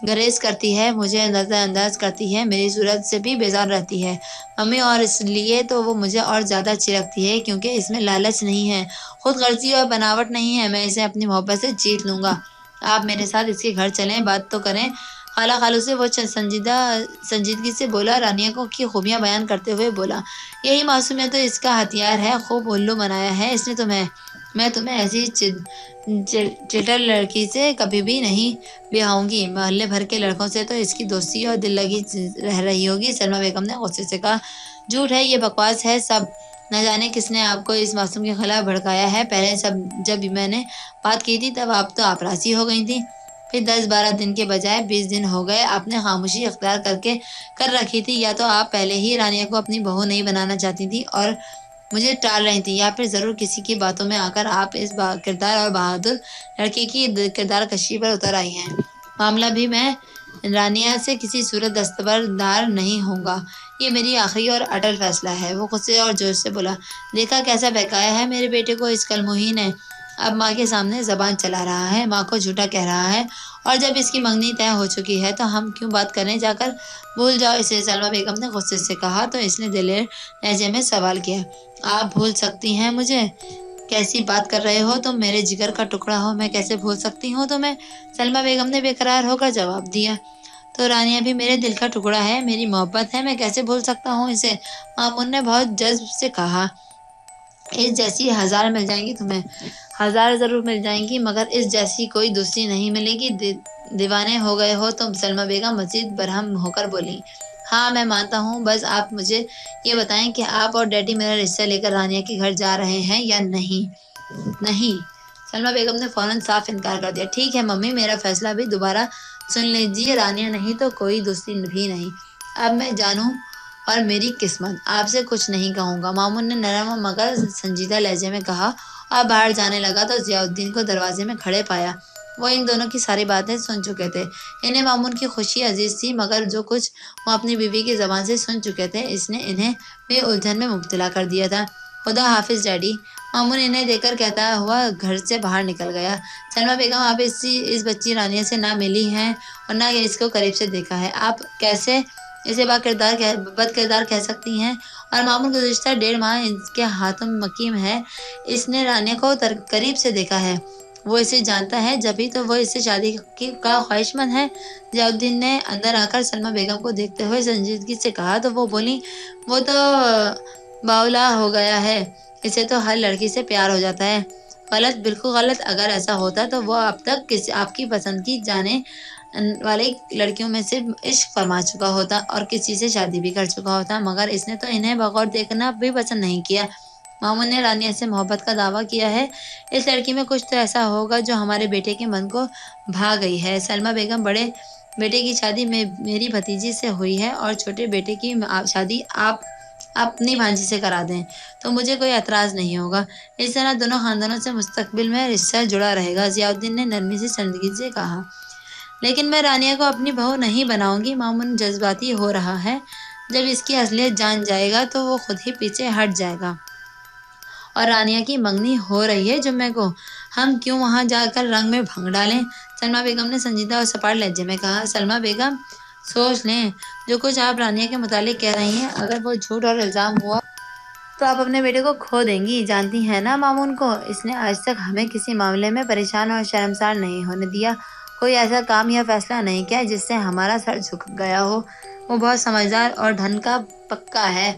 گریز کرتی ہے، مجھے نظر انداز کرتی ہے، میری صورت سے بھی بیزار رہتی ہے ممی، اور اس لیے تو وہ مجھے اور زیادہ اچھی لگتی ہے کیونکہ اس میں لالچ نہیں ہے، خود غرضی اور بناوٹ نہیں ہے۔ میں اسے اپنی محبت سے جیت لوں گا۔ آپ میرے ساتھ اس کے گھر چلیں، بات تو کریں۔ خالہ خالو سے وہ سنجیدگی سے بولا، رانیہ کو کی خوبیاں بیان کرتے ہوئے بولا، یہی معصومیت تو اس کا ہتھیار ہے، خوب الو بنایا ہے اس نے تمہیں۔ میں تمہیں ایسی چٹر لڑکی سے کبھی بھی نہیں بیاہوں گی، محلے بھر کے لڑکوں سے تو اس کی دوستی اور دل لگی رہ رہی ہوگی۔ سلمیٰ بیگم نے غصے سے کہا، جھوٹ ہے، یہ بکواس ہے سب، نہ جانے کس نے آپ کو اس معصوم کے خلاف بھڑکایا ہے۔ پہلے جب میں نے بات کی تھی تب آپ تو آپراسی ہو گئی تھی، پھر 10-12 دن کے بجائے 20 دن ہو گئے۔ آپ نے خاموشی اختیار کر رکھی تھی، یا تو آپ پہلے ہی رانیہ کو اپنی بہو نہیں بنانا چاہتی تھی اور مجھے ٹال رہی تھی، یا پھر ضرور کسی کی باتوں میں آ کر آپ اس کردار اور بہادر لڑکی کی کردار کشی پر اتر آئی ہیں۔ معاملہ بھی میں رانیہ سے کسی صورت دستبردار نہیں ہوں گا، یہ میری آخری اور اٹل فیصلہ ہے۔ وہ غصے اور جوش سے بولا، دیکھا کیسا بہکایا ہے میرے بیٹے کو اس کلموہی نے، اب ماں کے سامنے زبان چلا رہا ہے، ماں کو جھوٹا کہہ رہا ہے، اور جب اس کی منگنی طے ہو چکی ہے تو ہم کیوں بات کریں، جا کر بھول جاؤ اسے۔ سلمیٰ بیگم نے غصے سے کہا تو اس نے دلیر لہجے میں سوال کیا، آپ بھول سکتی ہیں مجھے؟ کیسی بات کر رہے ہو تم؟ میرے جگر کا ٹکڑا ہو، میں کیسے بھول سکتی ہوں تمہیں؟ سلمیٰ بیگم نے بے قرار ہو کر جواب دیا، تو رانیہ بھی میرے دل کا ٹکڑا ہے، میری محبت ہے، میں کیسے بھول سکتا ہوں اسے؟ مامون نے بہت جذب سے کہا، اس جیسی 1000 مل جائیں گی تمہیں، 1000 ضرور مل جائیں گی، مگر اس جیسی کوئی دوسری نہیں ملے گی۔ دیوانے ہو گئے ہو تم؟ سلمیٰ بیگم مزید برہم ہو کر بولی۔ ہاں میں مانتا ہوں، بس آپ مجھے یہ بتائیں کہ آپ اور ڈیڈی میرا رشتہ لے کر رانیہ کے گھر جا رہے ہیں یا نہیں؟ نہیں، سلمیٰ بیگم نے فوراً صاف انکار کر دیا۔ ٹھیک ہے ممی، میرا فیصلہ بھی دوبارہ سن لیجیے، رانیہ نہیں تو کوئی دوسری بھی نہیں، اب میں جانوں اور میری قسمت، آپ سے کچھ نہیں کہوں گا، مامون نے نرم مگر سنجیدہ لہجے میں کہا، اور باہر جانے لگا تو ضیاء الدین کو دروازے میں کھڑے پایا۔ وہ ان دونوں کی ساری باتیں سن چکے تھے، انہیں مامون کی خوشی عزیز تھی، مگر جو کچھ وہ اپنی بیوی کی زبان سے سن چکے تھے اس نے انہیں بھی الجھن میں مبتلا کر دیا تھا۔ خدا حافظ ڈیڈی، مامون انہیں دیکھ کر کہتا ہوا گھر سے باہر نکل گیا۔ سلمیٰ بیگم، آپ اس بچی رانیہ سے نہ ملی ہیں اور نہ اس کو قریب سے دیکھا ہے، آپ کیسے اسے بد کردار کہہ سکتی ہیں؟ اور مامون گزشتہ 1.5 ماہ اس کے ہاتھوں مقیم ہے، اس نے رانیہ کو قریب سے دیکھا ہے، وہ اسے جانتا ہے، جبھی تو وہ اس سے شادی کا خواہش مند ہے۔ ضیاء الدین نے اندر آ کر سلمیٰ بیگم کو دیکھتے ہوئے سنجیدگی سے کہا تو وہ بولی، وہ تو باولا ہو گیا ہے، اسے تو ہر لڑکی سے پیار ہو جاتا ہے۔ غلط، بالکل غلط، اگر ایسا ہوتا تو وہ اب تک آپ کی پسند کی جانے والی لڑکیوں میں سے عشق فرما چکا ہوتا اور کسی سے شادی بھی کر چکا ہوتا، مگر اس نے تو انہیں بغور دیکھنا بھی پسند نہیں کیا۔ مامون نے رانیہ سے محبت کا دعویٰ کیا ہے، اس لڑکی میں کچھ تو ایسا ہوگا جو ہمارے بیٹے کے من کو بھا گئی ہے۔ سلمیٰ بیگم، بڑے بیٹے کی شادی میری بھتیجی سے ہوئی ہے اور چھوٹے بیٹے کی شادی آپ اپنی بھانجی سے کرا دیں تو مجھے کوئی اعتراض نہیں ہوگا، اس طرح دونوں خاندانوں سے مستقبل میں رشتہ جڑا رہے گا۔ ضیاء الدین نے نرمی سے سنجیدگی سے کہا، لیکن میں رانیہ کو اپنی بہو نہیں بناؤں گی۔ مامون جذباتی ہو رہا ہے، جب اس کی اصلیت جان جائے گا تو وہ خود ہی پیچھے ہٹ جائے گا، اور رانیہ کی منگنی ہو رہی ہے جمعے کو، ہم کیوں وہاں جا کر رنگ میں بھنگ ڈالیں؟ سلمیٰ بیگم نے سنجیدہ اور سپاٹ لہجے میں کہا۔ سلمیٰ بیگم، سوچ لیں، جو کچھ آپ رانیہ کے متعلق کہہ رہی ہیں، اگر وہ جھوٹ اور الزام ہوا تو آپ اپنے بیٹے کو کھو دیں گی۔ جانتی ہیں نا مامون کو، اس نے آج تک ہمیں کسی معاملے میں پریشان اور شرمسار نہیں ہونے دیا، کوئی ایسا کام یا فیصلہ نہیں کیا جس سے ہمارا سر جھک گیا ہو۔ وہ بہت سمجھدار اور ڈھنگ کا پکا ہے،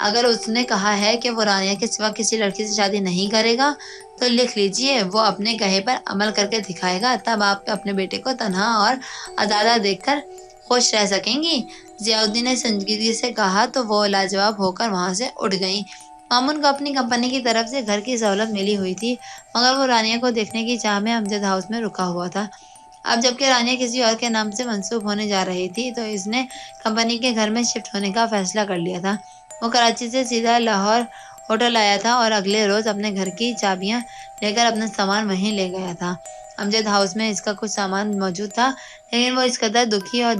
اگر اس نے کہا ہے کہ وہ رانیہ کے سوا کسی لڑکی سے شادی نہیں کرے گا تو لکھ لیجیے، وہ اپنے کہے پر عمل کر کے دکھائے گا، تب آپ اپنے بیٹے کو تنہا اور آزادہ دیکھ کر خوش رہ سکیں گی۔ ضیاء الدین نے سنجیدگی سے کہا تو وہ لاجواب ہو کر وہاں سے اٹھ گئیں۔ مامون کو اپنی کمپنی کی طرف سے گھر کی سہولت ملی ہوئی تھی، مگر وہ رانیہ کو دیکھنے کی چاہ میں امجد ہاؤس میں رکا ہوا تھا۔ اب جبکہ رانیہ کسی اور کے نام سے منسوب ہونے جا رہی تھی تو اس نے کمپنی کے گھر میں شفٹ ہونے کا فیصلہ کر لیا تھا۔ وہ کراچی سے سیدھا لاہور ہوٹل آیا تھا اور اگلے روز اپنے گھر کی چابیاں لے کر اپنا سامان وہیں لے گیا تھا۔ امجد ہاؤس میں اس کا کچھ سامان موجود تھا، لیکن وہ اس قدر دکھی اور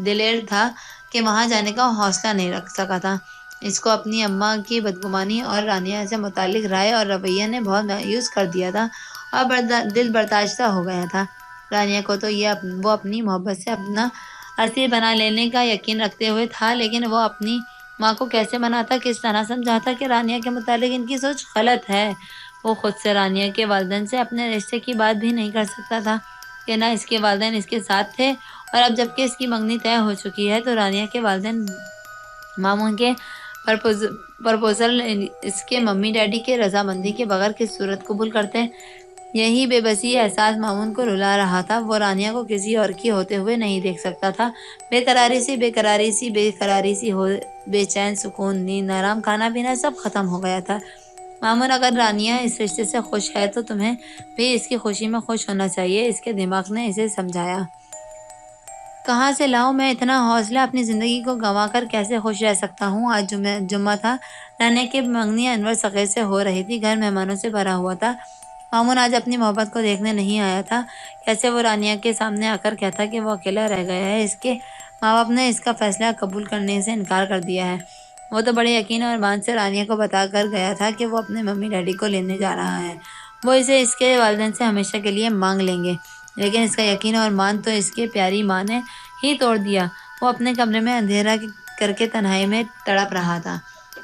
دلیر تھا کہ وہاں جانے کا حوصلہ نہیں رکھ سکا تھا۔ اس کو اپنی اماں کی بدگمانی اور رانیہ سے متعلق رائے اور رویہ نے بہت مایوس کر دیا تھا اور دل برداشتہ ہو گیا تھا۔ رانیہ کو تو وہ اپنی محبت سے اپنا اسیر بنا لینے کا یقین رکھتے ہوئے تھا، لیکن وہ اپنی ماں کو کیسے مناتا، کس طرح سمجھاتا کہ رانیہ کے متعلق ان کی سوچ غلط ہے۔ وہ خود سے رانیہ کے والدین سے اپنے رشتے کی بات بھی نہیں کر سکتا تھا کہ نہ اس کے والدین اس کے ساتھ تھے، اور اب جبکہ اس کی منگنی طے ہو چکی ہے تو رانیہ کے والدین مامون کے پرپوزل اس کے ممی ڈیڈی کے رضامندی کے بغیر کس صورت قبول کرتے؟ یہی بے بسی احساس مامون کو رلا رہا تھا۔ وہ رانیہ کو کسی اور کی ہوتے ہوئے نہیں دیکھ سکتا تھا۔ بے قراری سی ہو، بے چین، سکون، نیند، آرام، کھانا پینا سب ختم ہو گیا تھا۔ مامون، اگر رانیہ اس رشتے سے خوش ہے تو تمہیں بھی اس کی خوشی میں خوش ہونا چاہیے، اس کے دماغ نے اسے سمجھایا۔ کہاں سے لاؤں میں اتنا حوصلہ؟ اپنی زندگی کو گنوا کر کیسے خوش رہ سکتا ہوں؟ آج جمعہ تھا، رانیہ کی منگنی انور صغیر سے ہو رہی تھی، گھر مہمانوں سے بھرا ہوا تھا۔ مامون آج اپنی محبت کو دیکھنے نہیں آیا تھا۔ کیسے وہ رانیہ کے سامنے آ کر کہتا کہ وہ اکیلا رہ گیا ہے، اس کے ماں باپ نے اس کا فیصلہ قبول کرنے سے انکار کر دیا ہے۔ وہ تو بڑے یقین اور ایمان سے رانیہ کو بتا کر گیا تھا کہ وہ اپنے ممی ڈیڈی کو لینے جا رہا ہے، وہ اسے اس کے والدین سے ہمیشہ کے لیے مانگ لیں گے، لیکن اس کا یقین اور ایمان تو اس کی پیاری ماں نے ہی توڑ دیا۔ وہ اپنے کمرے میں اندھیرا کر کے تنہائی میں تڑپ رہا تھا۔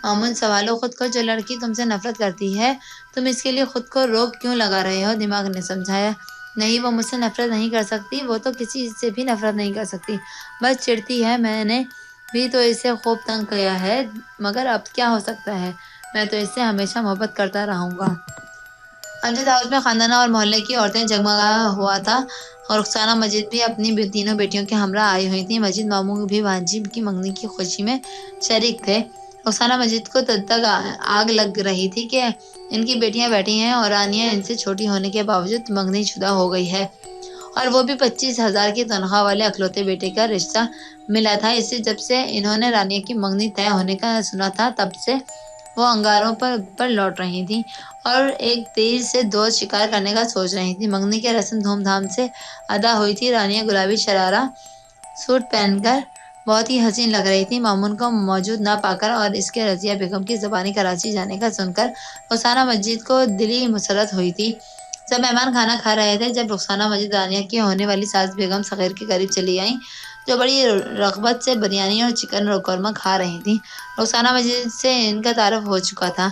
مامون سنبھالو خود کو، جو لڑکی تم سے نفرت کرتی ہے تم اس کے لیے خود کو روک کیوں لگا رہے ہو؟ دماغ نے سمجھایا۔ نہیں، وہ مجھ سے نفرت نہیں کر سکتی، وہ تو کسی سے بھی نفرت نہیں کر سکتی، بس چڑھتی ہے۔ میں نے بھی تو اسے خوب تنگ کیا ہے، مگر اب کیا ہو سکتا ہے، میں تو اس سے ہمیشہ محبت کرتا رہوں گا۔ امجد ہاؤس میں خاندانوں اور محلے کی عورتیں جگمگا ہوا تھا، اور رخسانہ مجید بھی اپنی تینوں بیٹیوں کے ہمراہ آئی ہوئی تھیں۔ مجید ماموں بھی بھانجی کی منگنی کی خوشی میں شریک تھے۔ رخسانہ مجید کو تک آگ لگ رہی تھی کہ ان کی بیٹیاں بیٹھی ہیں اور رانیہ ان سے چھوٹی ہونے کے باوجود منگنی شدہ ہو گئی ہے، اور وہ بھی 25,000 کی تنخواہ والے اکلوتے بیٹے کا رشتہ ملا تھا اسے۔ جب سے انہوں نے رانیہ کی منگنی طے ہونے کا سنا تھا تب سے وہ انگاروں پر لوٹ رہی تھیں اور ایک تیر سے دو شکار کرنے کا سوچ رہی تھیں۔ منگنی کی رسم دھوم دھام سے ادا ہوئی تھی۔ رانیہ گلابی شرارہ سوٹ پہن کر بہت ہی حسین لگ رہی تھی۔ مامون کو موجود نہ پا کر اور اس کے رضیہ بیگم کی زبانی کراچی جانے کا سن کر رخسانہ مجید کو دلی مسرت ہوئی تھی۔ جب مہمان کھانا کھا رہے تھے، جب رخسانہ مجید رانیہ کی ہونے والی ساس بیگم صغیر کے قریب چلی آئیں، جو بڑی رغبت سے بریانی اور چکن قورمہ کھا رہی تھیں۔ رخسانہ مجید سے ان کا تعارف ہو چکا تھا۔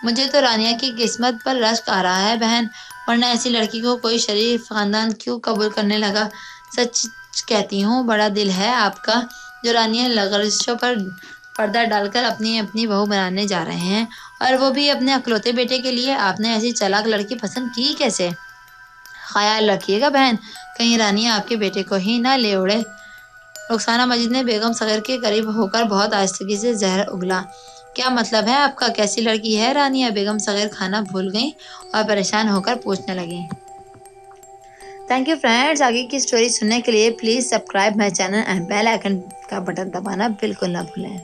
مجھے تو رانیہ کی قسمت پر رشک آ رہا ہے بہن، ورنہ ایسی لڑکی کو کوئی شریف خاندان کیوں قبول کرنے لگا؟ سچ کہتی ہوں، بڑا دل ہے آپ کا، جو رانیہ لغزشوں پر پردہ ڈال کر اپنی بہو بنانے جا رہے ہیں، اور وہ بھی اپنے اکلوتے بیٹے کے لیے۔ آپ نے ایسی چالاک لڑکی پسند کی کیسے؟ خیال رکھیے گا بہن، کہیں رانیہ آپ کے بیٹے کو ہی نہ لے اڑے۔ رخسانہ مجید نے بیگم صغیر کے قریب ہو کر بہت آہستگی سے زہر اگلا۔ کیا مطلب ہے آپ کا؟ کیسی لڑکی ہے رانیہ؟ بیگم صغیر کھانا بھول گئیں اور پریشان ہو کر پوچھنے لگیں۔ تھینک یو فرینڈز، آگے کی سٹوری سننے کے لیے please subscribe my channel and bell icon کا بٹن دبانا بالکل نہ بھولیں۔